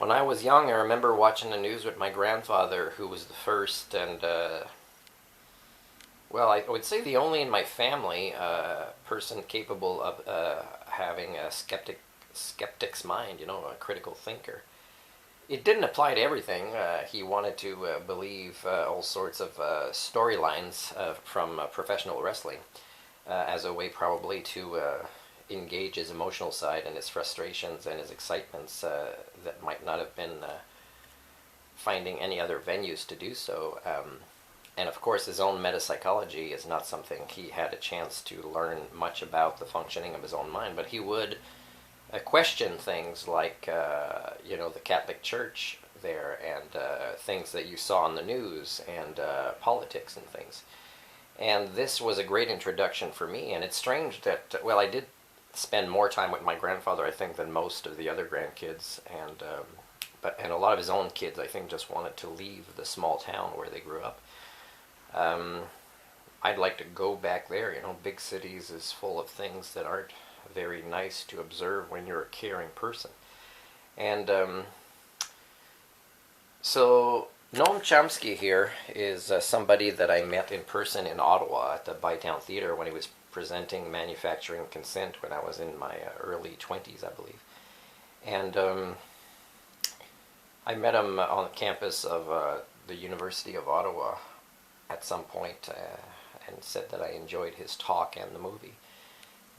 When I was young, I remember watching the news with my grandfather, who was the first and, well, I would say the only in my family person capable of having a skeptic's mind, a critical thinker. It didn't apply to everything. He wanted to believe all sorts of storylines from professional wrestling as a way probably to engage his emotional side and his frustrations and his excitements that might not have been finding any other venues to do so. And of course, his own metapsychology is not something he had a chance to learn much about the functioning of his own mind, but he would question things like, the Catholic Church there and things that you saw on the news and politics and things. And this was a great introduction for me, and it's strange that, well, I did spend more time with my grandfather, I think, than most of the other grandkids, and a lot of his own kids, I think, just wanted to leave the small town where they grew up. I'd like to go back there. Big cities is full of things that aren't very nice to observe when you're a caring person. And so Noam Chomsky here is somebody that I met in person in Ottawa at the Bytown Theatre when he was presenting Manufacturing Consent when I was in my early 20s, I believe. And I met him on the campus of the University of Ottawa at some point and said that I enjoyed his talk and the movie.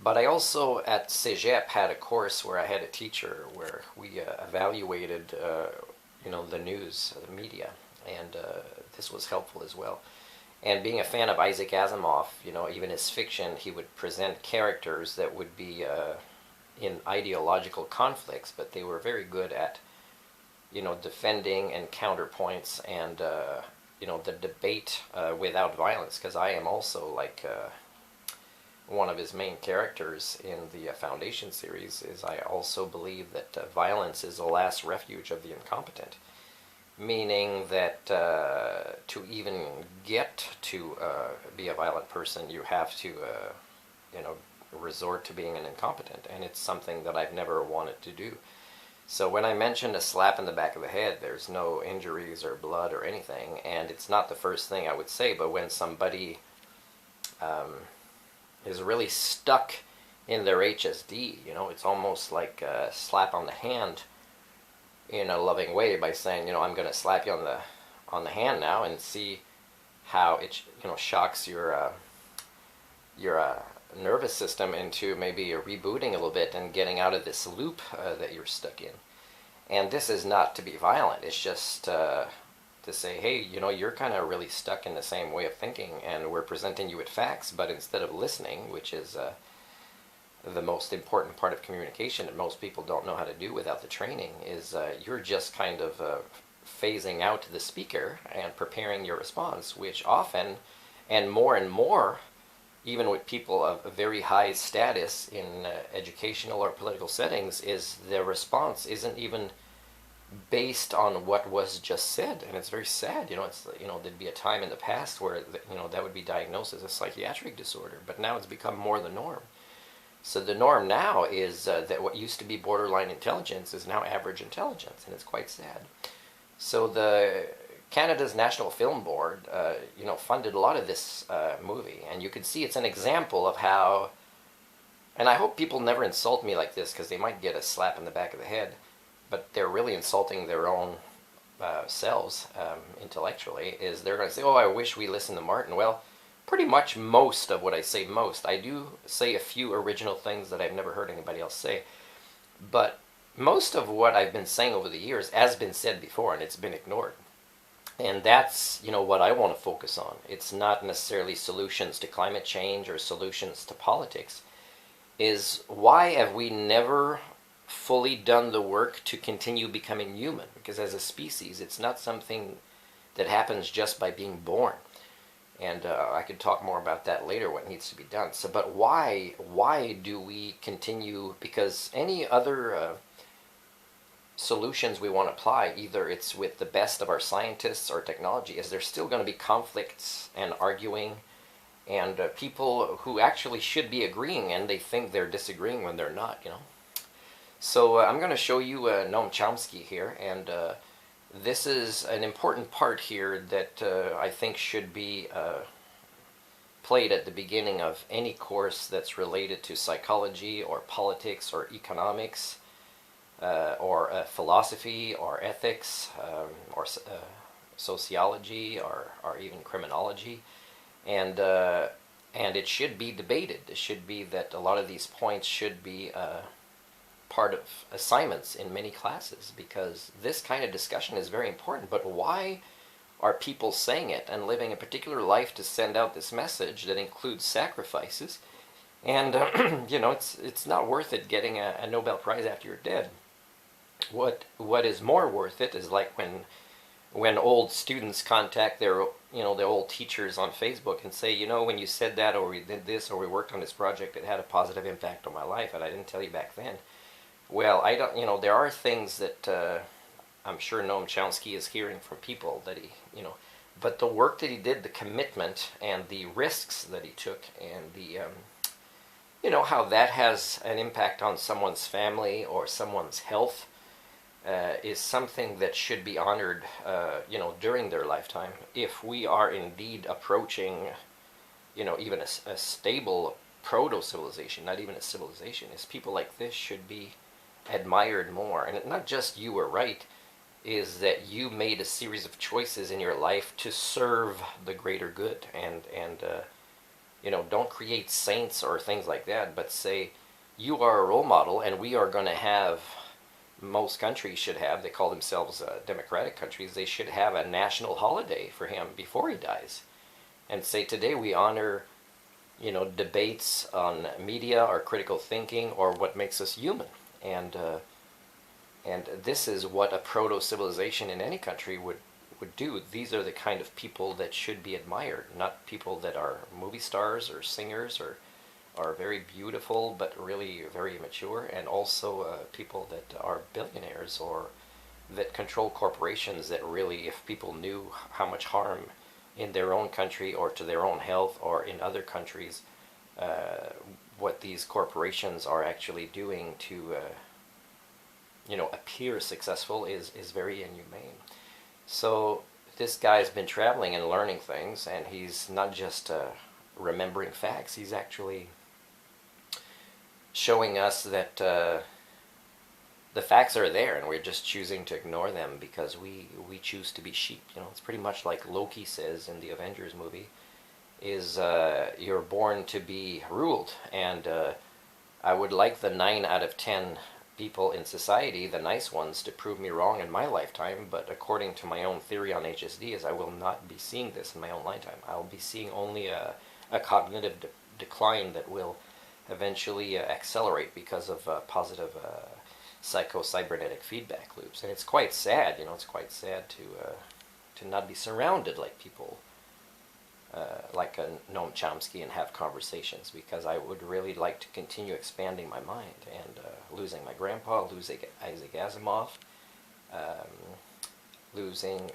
But I also, at Cégep, had a course where I had a teacher where we evaluated, the news, the media, and this was helpful as well. And being a fan of Isaac Asimov, even his fiction, he would present characters that would be in ideological conflicts, but they were very good at, defending and counterpoints and, the debate without violence, because I am also like one of his main characters in the Foundation series. Is I also believe that violence is the last refuge of the incompetent, meaning that to even get to be a violent person, you have to, resort to being an incompetent, and it's something that I've never wanted to do. So when I mentioned a slap in the back of the head, there's no injuries or blood or anything, and it's not the first thing I would say, but when somebody is really stuck in their HSD, it's almost like a slap on the hand in a loving way by saying, I'm going to slap you on the hand now and see how it, shocks your nervous system into maybe rebooting a little bit and getting out of this loop that you're stuck in. And this is not to be violent. It's just to say, hey, you're kind of really stuck in the same way of thinking, and we're presenting you with facts, but instead of listening, which is the most important part of communication that most people don't know how to do without the training, is you're just kind of phasing out the speaker and preparing your response, which often, and more, even with people of a very high status in educational or political settings, is their response isn't even based on what was just said. And it's very sad. There'd be a time in the past where that would be diagnosed as a psychiatric disorder, but now it's become more the norm. So the norm now is that what used to be borderline intelligence is now average intelligence, and it's quite sad. So the Canada's National Film Board, funded a lot of this movie, and you can see it's an example of how, and I hope people never insult me like this because they might get a slap in the back of the head, but they're really insulting their own selves intellectually, is they're going to say, oh, I wish we listened to Martin. Well, pretty much most of what I say, I do say a few original things that I've never heard anybody else say, but most of what I've been saying over the years has been said before, and it's been ignored. And that's, what I want to focus on. It's not necessarily solutions to climate change or solutions to politics. Is why have we never fully done the work to continue becoming human? Because as a species, it's not something that happens just by being born. And I could talk more about that later, what needs to be done. So, but why do we continue? Because any other solutions we want to apply, either it's with the best of our scientists or technology, is there's still going to be conflicts and arguing, and people who actually should be agreeing, and they think they're disagreeing when they're not. So I'm going to show you Noam Chomsky here, and this is an important part here that I think should be played at the beginning of any course that's related to psychology or politics or economics or philosophy or ethics or sociology or even criminology, and it should be debated. It should be that a lot of these points should be part of assignments in many classes, because this kind of discussion is very important. But why are people saying it and living a particular life to send out this message that includes sacrifices? And you know, it's not worth it getting a Nobel Prize after you're dead. What is more worth it is like when old students contact their their old teachers on Facebook and say, when you said that, or we did this, or we worked on this project, it had a positive impact on my life, and I didn't tell you back then. Well, I don't. There are things that I'm sure Noam Chomsky is hearing from people that but the work that he did, the commitment and the risks that he took, and the how that has an impact on someone's family or someone's health, is something that should be honored, during their lifetime. If we are indeed approaching, even a stable proto-civilization, not even a civilization, is people like this should be admired more. And not just you were right, is that you made a series of choices in your life to serve the greater good, and don't create saints or things like that, but say you are a role model, and we are going to have, most countries should have, they call themselves democratic countries, they should have a national holiday for him before he dies, and say today we honor debates on media or critical thinking or what makes us human. And this is what a proto-civilization in any country would do. These are the kind of people that should be admired, not people that are movie stars or singers or are very beautiful but really very immature, and also people that are billionaires or that control corporations that really, if people knew how much harm in their own country or to their own health or in other countries, what these corporations are actually doing to appear successful is very inhumane. So this guy's been traveling and learning things, and he's not just remembering facts, he's actually showing us that the facts are there, and we're just choosing to ignore them because we choose to be sheep. It's pretty much like Loki says in the Avengers movie, is you're born to be ruled. And I would like the 9 out of 10 people in society, the nice ones, to prove me wrong in my lifetime, but according to my own theory on HSD, is I will not be seeing this in my own lifetime. I'll be seeing only a cognitive decline that will eventually accelerate because of positive psycho-cybernetic feedback loops. And it's quite sad, it's quite sad to not be surrounded like people like Noam Chomsky and have conversations, because I would really like to continue expanding my mind. And losing my grandpa, losing Isaac Asimov, losing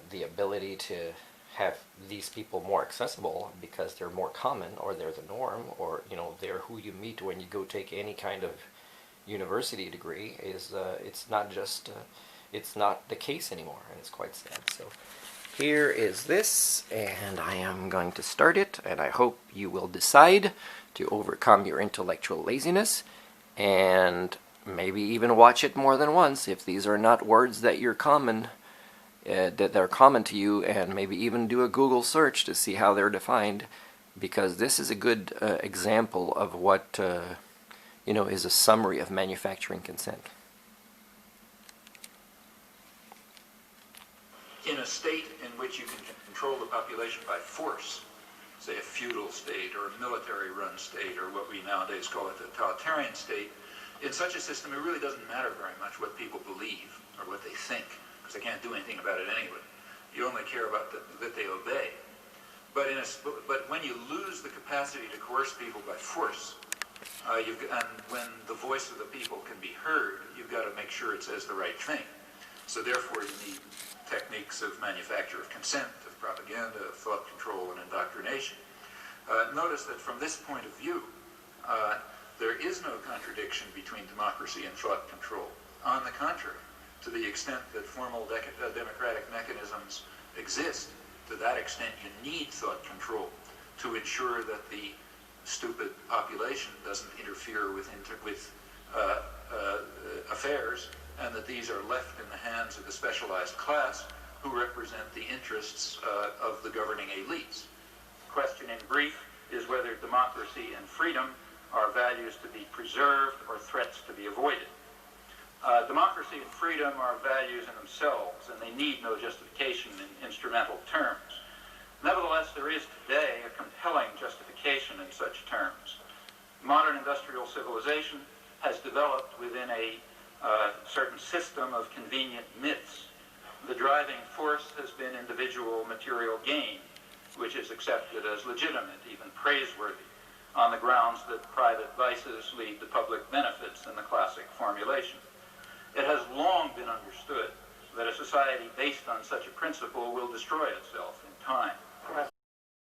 the ability to have these people more accessible because they're more common, or they're the norm, or they're who you meet when you go take any kind of university degree, is it's not the case anymore, and it's quite sad. So here is this, and I am going to start it, and I hope you will decide to overcome your intellectual laziness and maybe even watch it more than once if these are not words that you're common that they're common to you, and maybe even do a Google search to see how they're defined, because this is a good example of what is a summary of manufacturing consent. In a state in which you can control the population by force, say a feudal state or a military-run state, or what we nowadays call a totalitarian state, in such a system it really doesn't matter very much what people believe or what they think, because they can't do anything about it anyway. You only care about that they obey. But when you lose the capacity to coerce people by force, and when the voice of the people can be heard, you've got to make sure it says the right thing. So therefore you need techniques of manufacture of consent, of propaganda, of thought control and indoctrination. Notice that from this point of view, There is no contradiction between democracy and thought control. On the contrary, to the extent that formal democratic mechanisms exist, to that extent you need thought control to ensure that the stupid population doesn't interfere with affairs, and that these are left in the hands of the specialized class who represent the interests of the governing elites. The question in brief is whether democracy and freedom are values to be preserved or threats to be avoided. Democracy and freedom are values in themselves, and they need no justification in instrumental terms. Nevertheless, there is today a compelling justification in such terms. Modern industrial civilization has developed within a certain system of convenient myths. The driving force has been individual material gain, which is accepted as legitimate, even praiseworthy, on the grounds that private vices lead to public benefits in the classic formulation. It has long been understood that a society based on such a principle will destroy itself in time.